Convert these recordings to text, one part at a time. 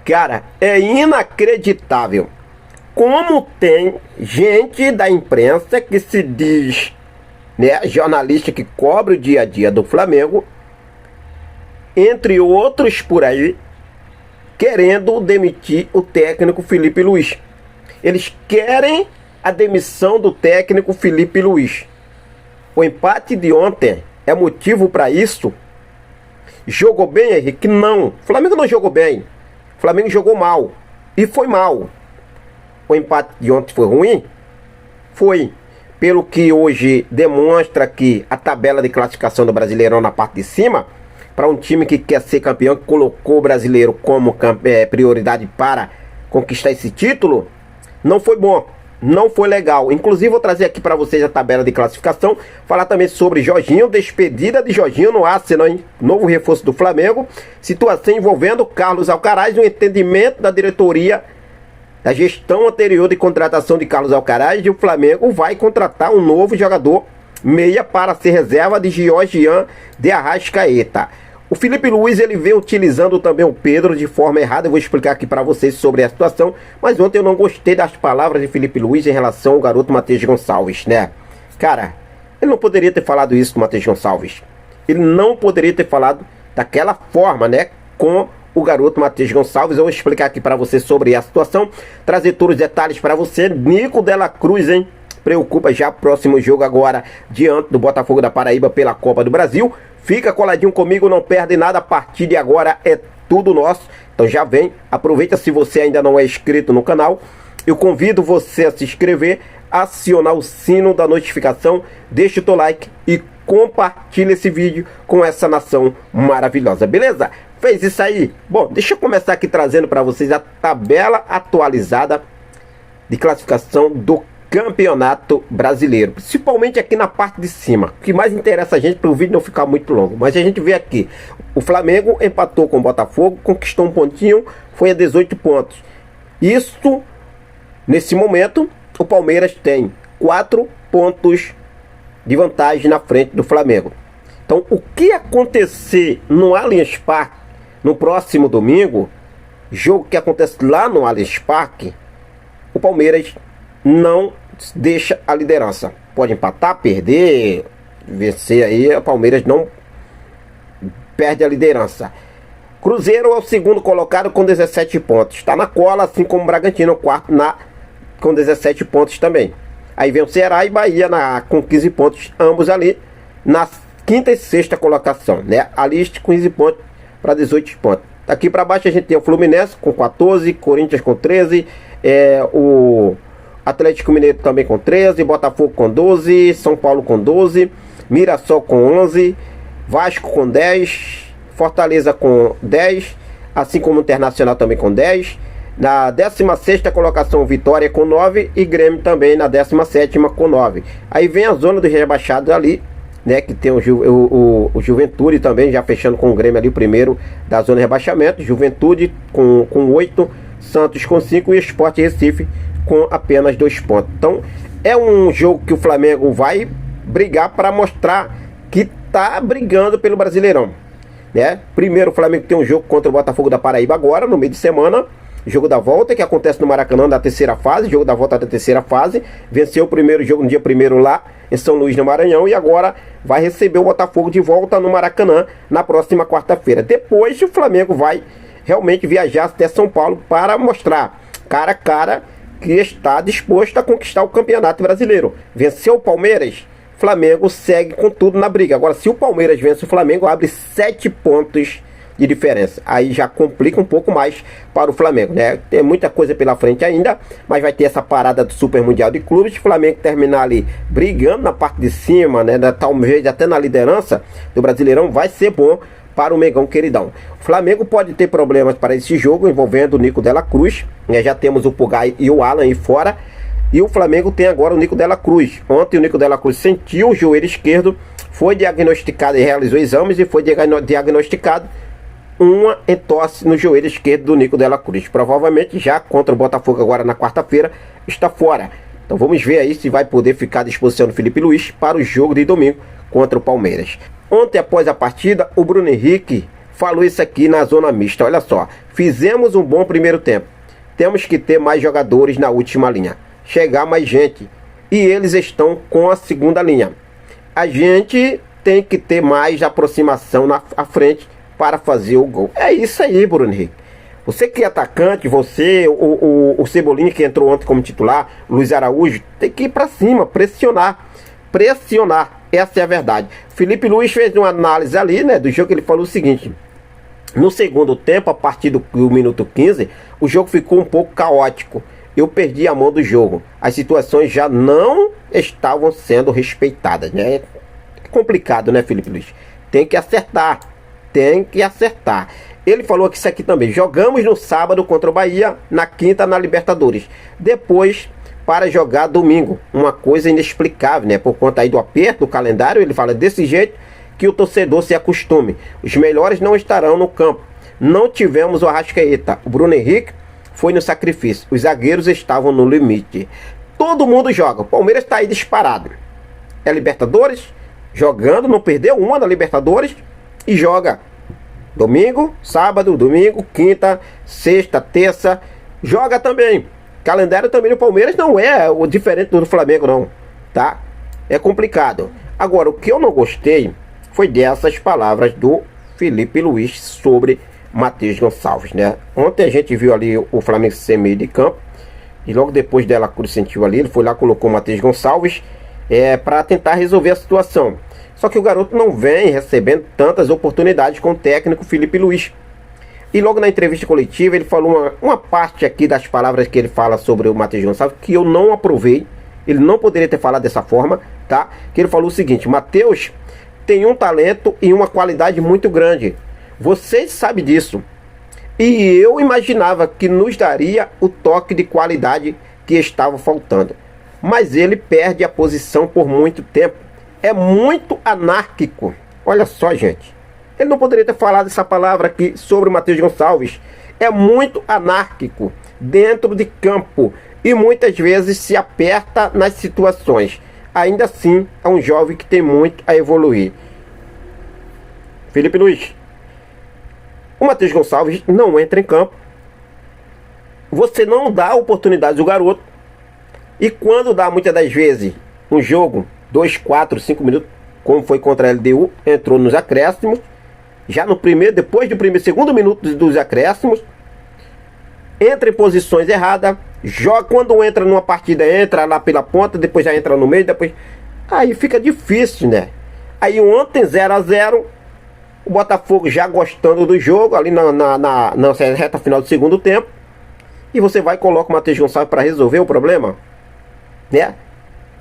Cara, é inacreditável como tem gente da imprensa que se diz, né, jornalista que cobre o dia a dia do Flamengo, entre outros por aí, querendo demitir o técnico Felipe Luiz. Eles querem a demissão do técnico Felipe Luiz. O empate de ontem é motivo para isso? Jogou bem, Henrique? Não. O Flamengo não jogou bem. O Flamengo jogou mal. E foi mal. O empate de ontem foi ruim? Foi. Pelo que hoje demonstra que a tabela de classificação do Brasileirão na parte de cima, para um time que quer ser campeão, que colocou o brasileiro como prioridade para conquistar esse título, não foi bom. Não foi legal. Inclusive vou trazer aqui para vocês a tabela de classificação. Falar também sobre Jorginho, despedida de Jorginho no Arsenal, hein? Novo reforço do Flamengo. Situação envolvendo Carlos Alcaraz, um entendimento da diretoria da gestão anterior de contratação de Carlos Alcaraz, e o Flamengo vai contratar um novo jogador meia para ser reserva de Georgian de Arrascaeta. O Felipe Luiz, ele vem utilizando também o Pedro de forma errada. Eu vou explicar aqui para vocês sobre a situação. Mas ontem eu não gostei das palavras de Felipe Luiz em relação ao garoto Matheus Gonçalves, né? Cara, ele não poderia ter falado isso com o Matheus Gonçalves. Ele não poderia ter falado daquela forma, né? Com o garoto Matheus Gonçalves. Eu vou explicar aqui para vocês sobre a situação. Trazer todos os detalhes para você. Nico Dela Cruz, hein? Preocupa já próximo jogo agora diante do Botafogo da Paraíba pela Copa do Brasil. Fica coladinho comigo, não perde nada. A partir de agora é tudo nosso. Então já vem, aproveita. Se você ainda não é inscrito no canal, eu convido você a se inscrever, acionar o sino da notificação, deixa o teu like e compartilha esse vídeo com essa nação maravilhosa, beleza? Fez isso aí? Bom, deixa eu começar aqui trazendo para vocês a tabela atualizada de classificação do Campeonato Brasileiro, principalmente aqui na parte de cima. O que mais interessa a gente, para o vídeo não ficar muito longo, mas a gente vê aqui, o Flamengo empatou com o Botafogo, conquistou um pontinho, foi a 18 pontos. Isso, nesse momento, o Palmeiras tem 4 pontos de vantagem na frente do Flamengo. Então, o que acontecer no Allianz Parque no próximo domingo, jogo que acontece lá no Allianz Parque, o Palmeiras não deixa a liderança. Pode empatar, perder, vencer aí, o Palmeiras não perde a liderança. Cruzeiro é o segundo colocado com 17 pontos. Está na cola, assim como o Bragantino, o quarto com 17 pontos também. Aí vem o Ceará e Bahia com 15 pontos, ambos ali na quinta e sexta colocação, né? A lista com 15 pontos para 18 pontos. Aqui para baixo a gente tem o Fluminense com 14, Corinthians com 13, o Atlético Mineiro também com 13, Botafogo com 12, São Paulo com 12, Mirassol com 11, Vasco com 10, Fortaleza com 10, assim como o Internacional também com 10. Na 16ª colocação, Vitória com 9 e Grêmio também na 17ª com 9. Aí vem a zona dos rebaixados ali, né, que tem o Juventude também, já fechando com o Grêmio ali, o primeiro da zona de rebaixamento. Juventude com 8, Santos com 5 e Sport Recife com apenas 2 pontos. Então é um jogo que o Flamengo vai brigar para mostrar que tá brigando pelo Brasileirão, né? Primeiro o Flamengo tem um jogo contra o Botafogo da Paraíba agora, no meio de semana. Jogo da volta, que acontece no Maracanã, da terceira fase. Jogo da volta da terceira fase. Venceu o primeiro jogo no dia 1º lá em São Luís, no Maranhão. E agora vai receber o Botafogo de volta no Maracanã na próxima quarta-feira. Depois o Flamengo vai realmente viajar até São Paulo para mostrar cara a cara que está disposto a conquistar o Campeonato Brasileiro. Venceu o Palmeiras, Flamengo segue com tudo na briga. Agora, se o Palmeiras vence o Flamengo, abre 7 pontos de diferença. Aí já complica um pouco mais para o Flamengo, né? Tem muita coisa pela frente ainda, mas vai ter essa parada do Super Mundial de Clubes. O Flamengo terminar ali brigando na parte de cima, né? Talvez até na liderança do Brasileirão, vai ser bom para o Mengão queridão. O Flamengo pode ter problemas para esse jogo envolvendo o Nico Dela Cruz, né? Já temos o Pulgar e o Alan aí fora. E o Flamengo tem agora o Nico Dela Cruz. Ontem o Nico Dela Cruz sentiu o joelho esquerdo, foi diagnosticado e realizou exames e foi diagnosticado uma entorse no joelho esquerdo do Nico Dela Cruz. Provavelmente já contra o Botafogo agora na quarta-feira está fora. Então vamos ver aí se vai poder ficar à disposição do Felipe Luiz para o jogo de domingo contra o Palmeiras. Ontem, após a partida, o Bruno Henrique falou isso aqui na zona mista. Olha só, fizemos um bom primeiro tempo. Temos que ter mais jogadores na última linha. Chegar mais gente. E eles estão com a segunda linha. A gente tem que ter mais aproximação à frente para fazer o gol. É isso aí, Bruno Henrique. Você que é atacante, você, o Cebolinha que entrou ontem como titular, Luiz Araújo, tem que ir para cima, pressionar. Pressionar, essa é a verdade. Felipe Luiz fez uma análise ali, né, do jogo. Ele falou o seguinte: no segundo tempo, a partir do minuto 15, o jogo ficou um pouco caótico. Eu perdi a mão do jogo. As situações já não estavam sendo respeitadas, né? É complicado, né, Felipe Luiz? Tem que acertar. Tem que acertar. Ele falou que isso aqui também. Jogamos no sábado contra o Bahia, na quinta na Libertadores. Depois para jogar domingo. Uma coisa inexplicável, né? Por conta aí do aperto do calendário, ele fala desse jeito que o torcedor se acostume. Os melhores não estarão no campo. Não tivemos o Arrascaeta. O Bruno Henrique foi no sacrifício. Os zagueiros estavam no limite. Todo mundo joga. O Palmeiras está aí disparado. É Libertadores, jogando, não perdeu uma na Libertadores e joga domingo, sábado, domingo, quinta, sexta, terça. Joga também. Calendário também do Palmeiras não é o diferente do Flamengo, não. Tá? É complicado. Agora, o que eu não gostei foi dessas palavras do Felipe Luiz sobre Matheus Gonçalves, né? Ontem a gente viu ali o Flamengo ser meio de campo. E logo depois dela Cruz sentiu ali, ele foi lá, colocou o Matheus Gonçalves para tentar resolver a situação. Só que o garoto não vem recebendo tantas oportunidades com o técnico Felipe Luiz. E logo na entrevista coletiva ele falou uma parte aqui das palavras que ele fala sobre o Matheus Gonçalves que eu não aprovei. Ele não poderia ter falado dessa forma, tá? Que ele falou o seguinte: Matheus tem um talento e uma qualidade muito grande. Vocês sabem disso. E eu imaginava que nos daria o toque de qualidade que estava faltando. Mas ele perde a posição por muito tempo. É muito anárquico. Olha só, gente. Ele não poderia ter falado essa palavra aqui sobre o Matheus Gonçalves. É muito anárquico dentro de campo. E muitas vezes se aperta nas situações. Ainda assim, é um jovem que tem muito a evoluir. Felipe Luiz, o Matheus Gonçalves não entra em campo. Você não dá oportunidade ao garoto. E quando dá, muitas das vezes, um jogo, 2, 4, 5 minutos, como foi contra a LDU, entrou nos acréscimos. Já no primeiro, depois do primeiro, segundo minuto dos acréscimos, entra em posições erradas, joga, quando entra numa partida, entra lá pela ponta, depois já entra no meio, depois... Aí fica difícil, né? Aí ontem 0-0, o Botafogo já gostando do jogo, ali na reta final do segundo tempo, e você vai e coloca o Matheus Gonçalves para resolver o problema, né?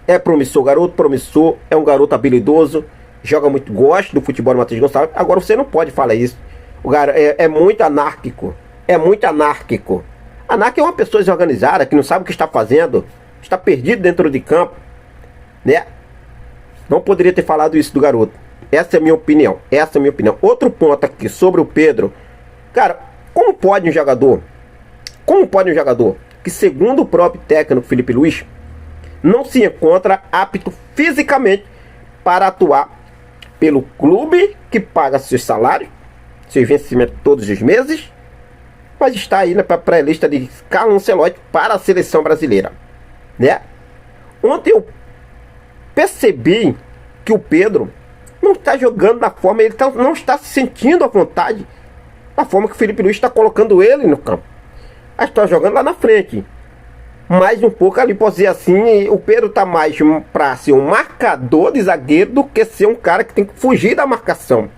É promissor, garoto promissor, é um garoto habilidoso, joga muito, gosta do futebol do Matheus Gonçalves. Agora você não pode falar isso. O garoto é muito anárquico. É muito anárquico. Anárquico é uma pessoa desorganizada que não sabe o que está fazendo, está perdido dentro de campo, né? Não poderia ter falado isso do garoto. Essa é a minha opinião. Essa é a minha opinião. Outro ponto aqui sobre o Pedro. Cara, como pode um jogador que, segundo o próprio técnico Felipe Luiz, não se encontra apto fisicamente para atuar pelo clube que paga seus salários, seus vencimentos todos os meses, mas está aí na pré-lista de Carlo Ancelotti para a seleção brasileira, né? Ontem eu percebi que o Pedro não está jogando da forma, ele não está se sentindo à vontade da forma que o Felipe Luiz está colocando ele no campo. Ele está jogando lá na frente. Mais um pouco ali, pode dizer assim, o Pedro está mais para ser um marcador de zagueiro do que ser um cara que tem que fugir da marcação.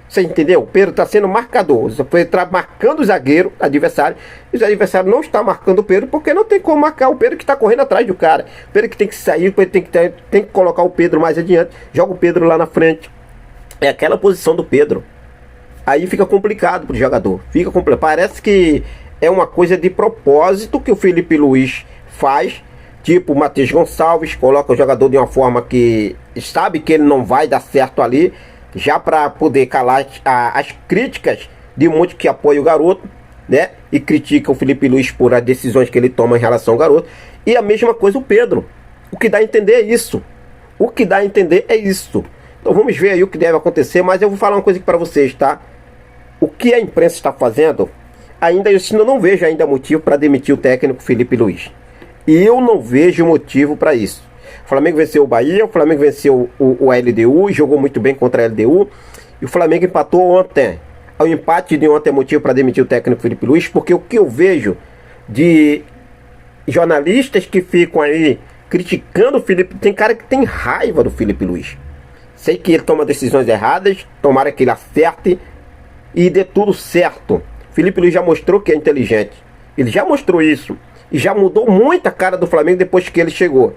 Você entendeu? O Pedro está sendo marcador. O Pedro está marcando o zagueiro, adversário, e o adversário não está marcando o Pedro porque não tem como marcar o Pedro que está correndo atrás do cara. O Pedro que tem que sair, o Pedro tem que colocar o Pedro mais adiante, joga o Pedro lá na frente. É aquela posição do Pedro. Aí fica complicado para o jogador. Fica complicado. Parece que é uma coisa de propósito que o Felipe Luiz faz. Tipo, o Matheus Gonçalves coloca o jogador de uma forma que sabe que ele não vai dar certo ali, já para poder calar as críticas de muitos que apoiam o garoto, né? E criticam o Felipe Luiz por as decisões que ele toma em relação ao garoto. E a mesma coisa o Pedro. O que dá a entender é isso. O que dá a entender é isso. Então vamos ver aí o que deve acontecer. Mas eu vou falar uma coisa aqui para vocês, tá? o que a imprensa está fazendo, ainda eu não vejo ainda motivo para demitir o técnico Felipe Luiz. E eu não vejo motivo para isso. O Flamengo venceu o Bahia, o Flamengo venceu o LDU, jogou muito bem contra a LDU, e o Flamengo empatou ontem. O empate de ontem é motivo para demitir o técnico Felipe Luiz, porque o que eu vejo de jornalistas que ficam aí criticando o Felipe, tem cara que tem raiva do Felipe Luiz. Sei que ele toma decisões erradas, tomara que ele acerte e dê tudo certo. Felipe Luiz já mostrou que é inteligente, ele já mostrou isso, e já mudou muito a cara do Flamengo depois que ele chegou.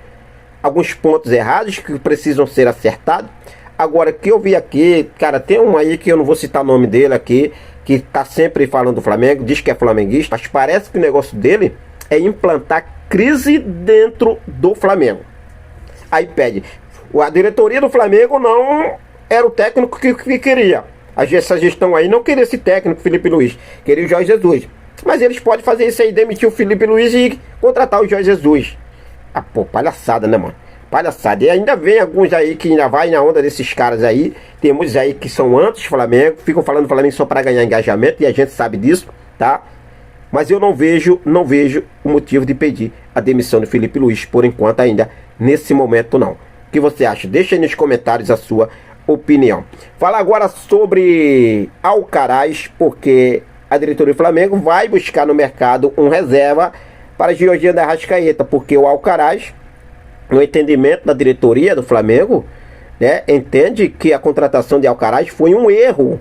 Alguns pontos errados que precisam ser acertados. Agora, que eu vi aqui, cara, tem um aí que eu não vou citar o nome dele aqui, que tá sempre falando do Flamengo, diz que é flamenguista, mas parece que o negócio dele é implantar crise dentro do Flamengo. Aí pede, a diretoria do Flamengo não era o técnico que queria. Essa gestão aí não queria esse técnico, Felipe Luiz, queria o Jorge Jesus. Mas eles podem fazer isso aí, demitir o Felipe Luiz e contratar o Jorge Jesus. Ah, pô, palhaçada, né, mano? Palhaçada. E ainda vem alguns aí que ainda vai na onda desses caras aí. Tem muitos aí que são anti-Flamengo, ficam falando do Flamengo só para ganhar engajamento, e a gente sabe disso, tá? Mas eu não vejo o motivo de pedir a demissão do Felipe Luiz, por enquanto ainda, nesse momento não. O que você acha? Deixa aí nos comentários a sua opinião. Fala agora sobre Alcaraz, porque a diretoria do Flamengo vai buscar no mercado um reserva para Georginio de Arrascaeta, porque o Alcaraz, no entendimento da diretoria do Flamengo, né, entende que a contratação de Alcaraz foi um erro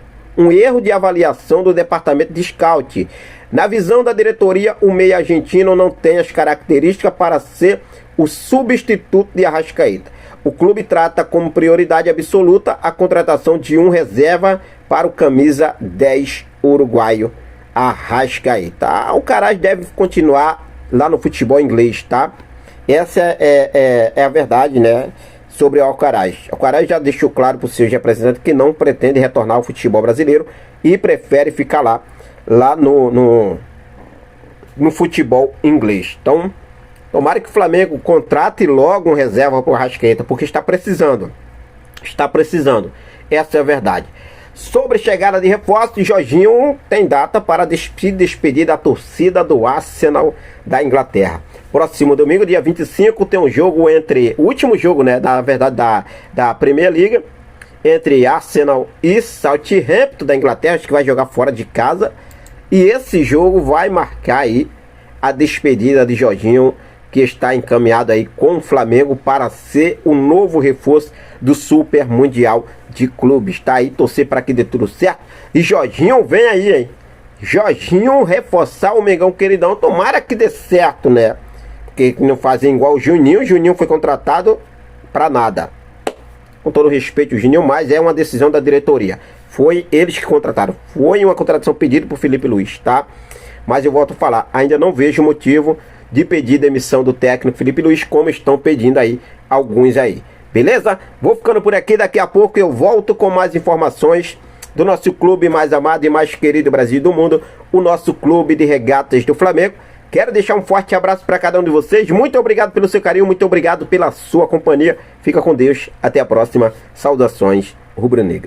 de avaliação do departamento de scout. Na visão da diretoria, o meia argentino não tem as características para ser o substituto de Arrascaeta. O clube trata como prioridade absoluta a contratação de um reserva para o camisa 10 uruguaio Arrascaeta. Alcaraz deve continuar lá no futebol inglês, tá? Essa é a verdade, né, sobre o Alcaraz. O Alcaraz já deixou claro para os seus representantes que não pretende retornar ao futebol brasileiro e prefere ficar lá no futebol inglês. Então, tomara que o Flamengo contrate logo um reserva para o Arrascaeta, porque está precisando. Está precisando. Essa é a verdade. Sobre chegada de reforços, Jorginho tem data para se despedir da torcida do Arsenal da Inglaterra. Próximo domingo, dia 25, tem um jogo entre... O último jogo, né, na verdade, da Premier League, entre Arsenal e Southampton da Inglaterra, acho que vai jogar fora de casa. E esse jogo vai marcar aí a despedida de Jorginho, que está encaminhado aí com o Flamengo para ser o novo reforço do Super Mundial de Clubes. Tá aí, torcer para que dê tudo certo. E Jorginho vem aí, hein? Jorginho reforçar o Mengão queridão. Tomara que dê certo, né? Porque não fazem igual o Juninho. O Juninho foi contratado para nada. Com todo respeito ao Juninho, mas é uma decisão da diretoria. Foi eles que contrataram. Foi uma contratação pedida por Felipe Luiz, tá? Mas eu volto a falar, ainda não vejo motivo de pedir demissão do técnico Felipe Luiz, como estão pedindo aí alguns aí. Beleza? Vou ficando por aqui, daqui a pouco eu volto com mais informações do nosso clube mais amado e mais querido do Brasil e do mundo, o nosso clube de regatas do Flamengo. Quero deixar um forte abraço para cada um de vocês. Muito obrigado pelo seu carinho, muito obrigado pela sua companhia. Fica com Deus, até a próxima. Saudações rubro-negras.